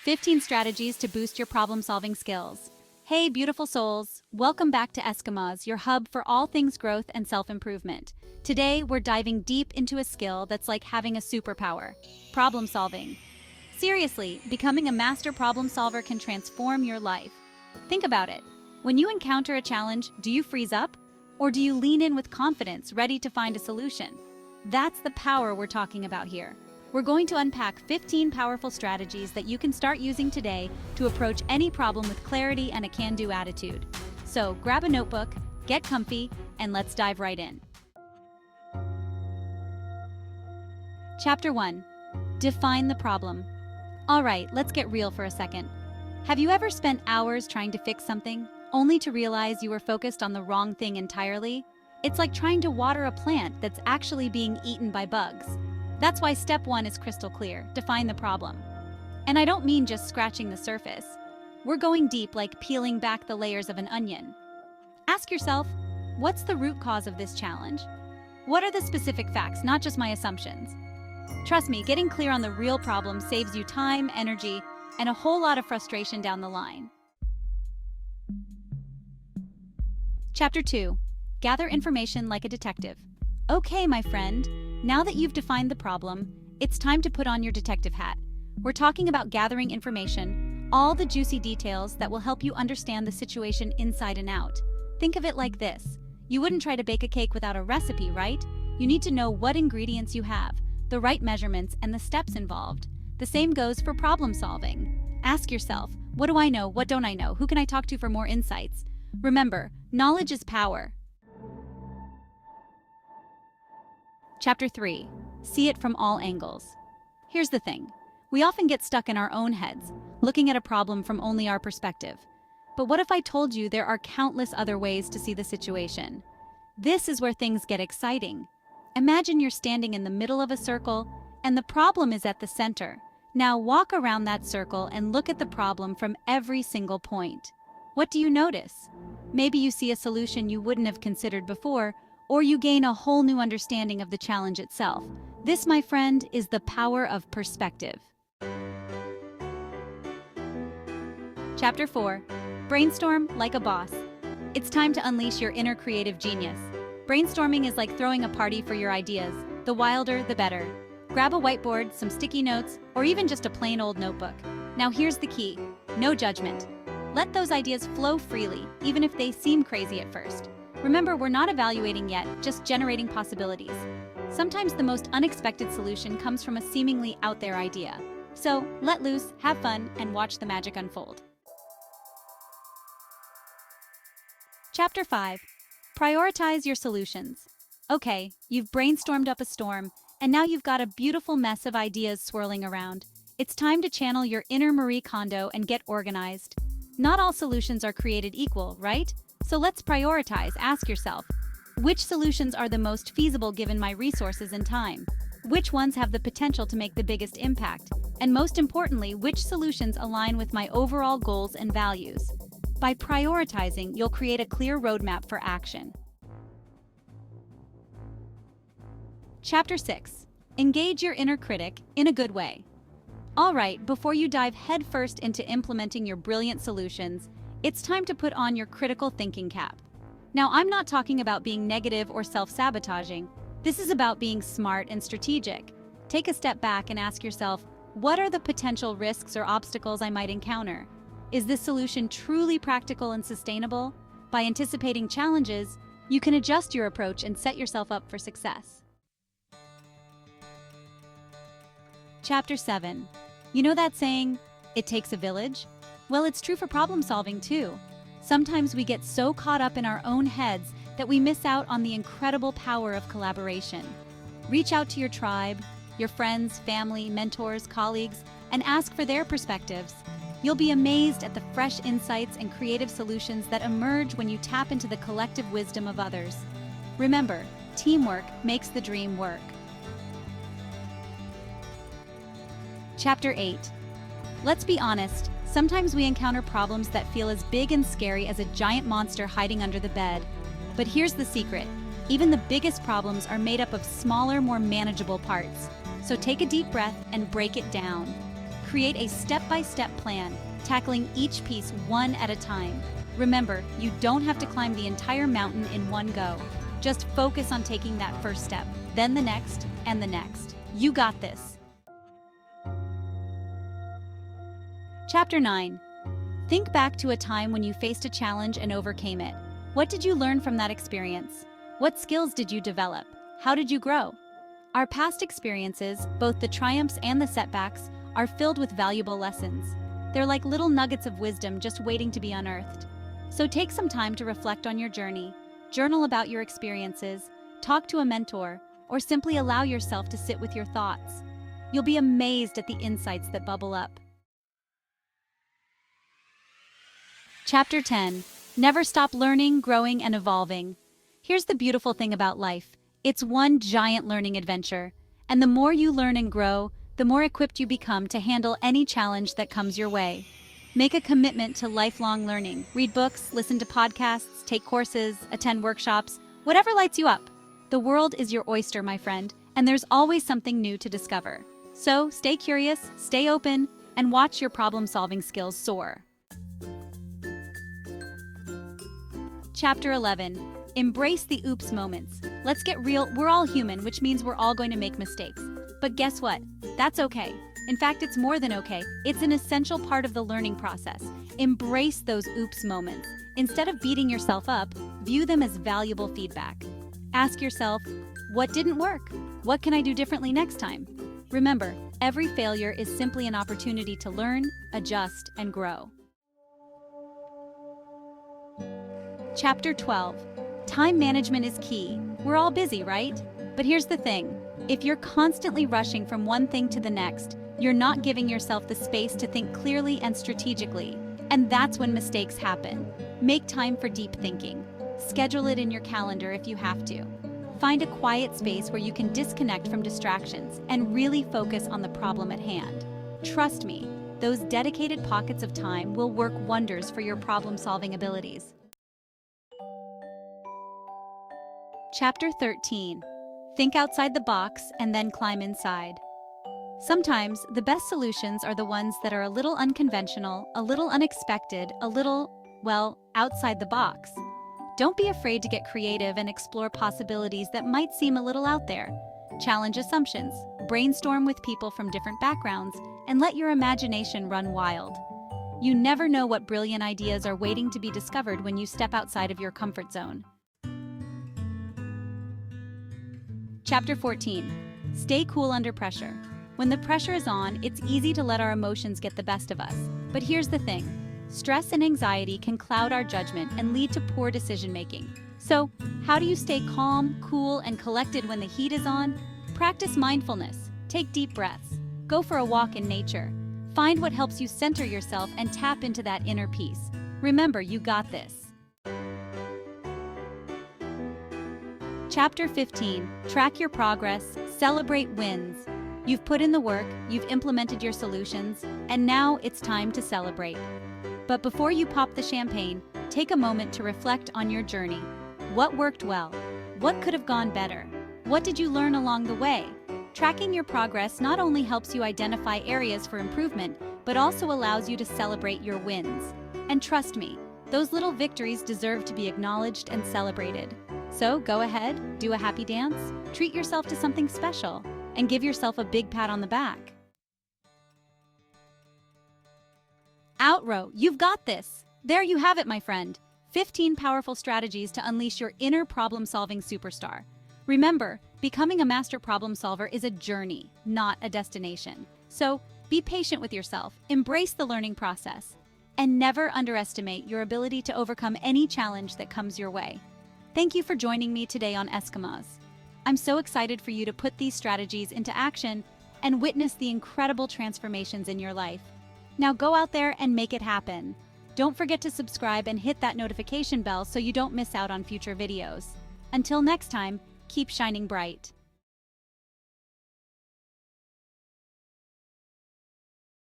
15 strategies to boost your problem-solving skills. Hey, beautiful souls. Welcome back to Eskimos, your hub for all things growth and self-improvement. Today, we're diving deep into a skill that's like having a superpower: problem-solving. Seriously, becoming a master problem solver can transform your life. Think about it. When you encounter a challenge, do you freeze up? Or do you lean in with confidence, ready to find a solution? That's the power we're talking about here. We're going to unpack 15 powerful strategies that you can start using today to approach any problem with clarity and a can-do attitude. So grab a notebook, get comfy, and let's dive right in. Chapter 1. Define the problem. All right, let's get real for a second. Have you ever spent hours trying to fix something, only to realize you were focused on the wrong thing entirely? It's like trying to water a plant that's actually being eaten by bugs. That's why step 1 is crystal clear: define the problem. And I don't mean just scratching the surface. We're going deep, like peeling back the layers of an onion. Ask yourself, what's the root cause of this challenge? What are the specific facts, not just my assumptions? Trust me, getting clear on the real problem saves you time, energy, and a whole lot of frustration down the line. Chapter 2. Gather information like a detective. Okay, my friend. Now that you've defined the problem, it's time to put on your detective hat. We're talking about gathering information, all the juicy details that will help you understand the situation inside and out. Think of it like this. You wouldn't try to bake a cake without a recipe, right? You need to know what ingredients you have, the right measurements, and the steps involved. The same goes for problem solving. Ask yourself, what do I know? What don't I know? Who can I talk to for more insights? Remember, knowledge is power. Chapter 3. See it from all angles. Here's the thing. We often get stuck in our own heads, looking at a problem from only our perspective. But what if I told you there are countless other ways to see the situation? This is where things get exciting. Imagine you're standing in the middle of a circle, and the problem is at the center. Now walk around that circle and look at the problem from every single point. What do you notice? Maybe you see a solution you wouldn't have considered before, or you gain a whole new understanding of the challenge itself. This, my friend, is the power of perspective. Chapter 4. Brainstorm like a boss. It's time to unleash your inner creative genius. Brainstorming is like throwing a party for your ideas. The wilder, the better. Grab a whiteboard, some sticky notes, or even just a plain old notebook. Now here's the key: no judgment. Let those ideas flow freely, even if they seem crazy at first. Remember, we're not evaluating yet, just generating possibilities. Sometimes the most unexpected solution comes from a seemingly out there idea. So, let loose, have fun, and watch the magic unfold. Chapter 5. Prioritize your solutions. Okay, you've brainstormed up a storm, and now you've got a beautiful mess of ideas swirling around. It's time to channel your inner Marie Kondo and get organized. Not all solutions are created equal, right? So let's prioritize. Ask yourself, which solutions are the most feasible given my resources and time? Which ones have the potential to make the biggest impact? And most importantly, which solutions align with my overall goals and values? By prioritizing, you'll create a clear roadmap for action. Chapter 6. Engage your inner critic in a good way. All right, before you dive headfirst into implementing your brilliant solutions, it's time to put on your critical thinking cap. Now, I'm not talking about being negative or self-sabotaging. This is about being smart and strategic. Take a step back and ask yourself, what are the potential risks or obstacles I might encounter? Is this solution truly practical and sustainable? By anticipating challenges, you can adjust your approach and set yourself up for success. Chapter 7. You know that saying, it takes a village? Well, it's true for problem solving too. Sometimes we get so caught up in our own heads that we miss out on the incredible power of collaboration. Reach out to your tribe, your friends, family, mentors, colleagues, and ask for their perspectives. You'll be amazed at the fresh insights and creative solutions that emerge when you tap into the collective wisdom of others. Remember, teamwork makes the dream work. Chapter 8. Let's be honest. Sometimes we encounter problems that feel as big and scary as a giant monster hiding under the bed. But here's the secret. Even the biggest problems are made up of smaller, more manageable parts. So take a deep breath and break it down. Create a step-by-step plan, tackling each piece one at a time. Remember, you don't have to climb the entire mountain in one go. Just focus on taking that first step, then the next, and the next. You got this. Chapter 9. Think back to a time when you faced a challenge and overcame it. What did you learn from that experience? What skills did you develop? How did you grow? Our past experiences, both the triumphs and the setbacks, are filled with valuable lessons. They're like little nuggets of wisdom just waiting to be unearthed. So take some time to reflect on your journey, journal about your experiences, talk to a mentor, or simply allow yourself to sit with your thoughts. You'll be amazed at the insights that bubble up. Chapter 10. Never stop learning, growing, and evolving. Here's the beautiful thing about life. It's one giant learning adventure. And the more you learn and grow, the more equipped you become to handle any challenge that comes your way. Make a commitment to lifelong learning. Read books, listen to podcasts, take courses, attend workshops, whatever lights you up. The world is your oyster, my friend, and there's always something new to discover. So stay curious, stay open, and watch your problem-solving skills soar. Chapter 11. Embrace the oops moments. Let's get real, we're all human, which means we're all going to make mistakes. But guess what? That's okay. In fact, it's more than okay. It's an essential part of the learning process. Embrace those oops moments. Instead of beating yourself up, view them as valuable feedback. Ask yourself, what didn't work? What can I do differently next time? Remember, every failure is simply an opportunity to learn, adjust, and grow. Chapter 12. Time management is key. We're all busy, right? But here's the thing. If you're constantly rushing from one thing to the next, you're not giving yourself the space to think clearly and strategically. And that's when mistakes happen. Make time for deep thinking. Schedule it in your calendar if you have to. Find a quiet space where you can disconnect from distractions and really focus on the problem at hand. Trust me, those dedicated pockets of time will work wonders for your problem-solving abilities. Chapter 13. Think outside the box and then climb inside. Sometimes, the best solutions are the ones that are a little unconventional, a little unexpected, a little, well, outside the box. Don't be afraid to get creative and explore possibilities that might seem a little out there. Challenge assumptions, brainstorm with people from different backgrounds, and let your imagination run wild. You never know what brilliant ideas are waiting to be discovered when you step outside of your comfort zone. Chapter 14. Stay cool under pressure. When the pressure is on, it's easy to let our emotions get the best of us. But here's the thing. Stress and anxiety can cloud our judgment and lead to poor decision-making. So, how do you stay calm, cool, and collected when the heat is on? Practice mindfulness. Take deep breaths. Go for a walk in nature. Find what helps you center yourself and tap into that inner peace. Remember, you got this. Chapter 15. Track your progress, celebrate wins. You've put in the work, you've implemented your solutions, and now it's time to celebrate. But before you pop the champagne, take a moment to reflect on your journey. What worked well? What could have gone better? What did you learn along the way? Tracking your progress not only helps you identify areas for improvement, but also allows you to celebrate your wins. And trust me, those little victories deserve to be acknowledged and celebrated. So go ahead, do a happy dance, treat yourself to something special, and give yourself a big pat on the back. Outro, you've got this! There you have it, my friend. 15 powerful strategies to unleash your inner problem-solving superstar. Remember, becoming a master problem solver is a journey, not a destination. So be patient with yourself, embrace the learning process, and never underestimate your ability to overcome any challenge that comes your way. Thank you for joining me today on Eskimos. I'm so excited for you to put these strategies into action and witness the incredible transformations in your life. Now go out there and make it happen. Don't forget to subscribe and hit that notification bell so you don't miss out on future videos. Until next time, keep shining bright.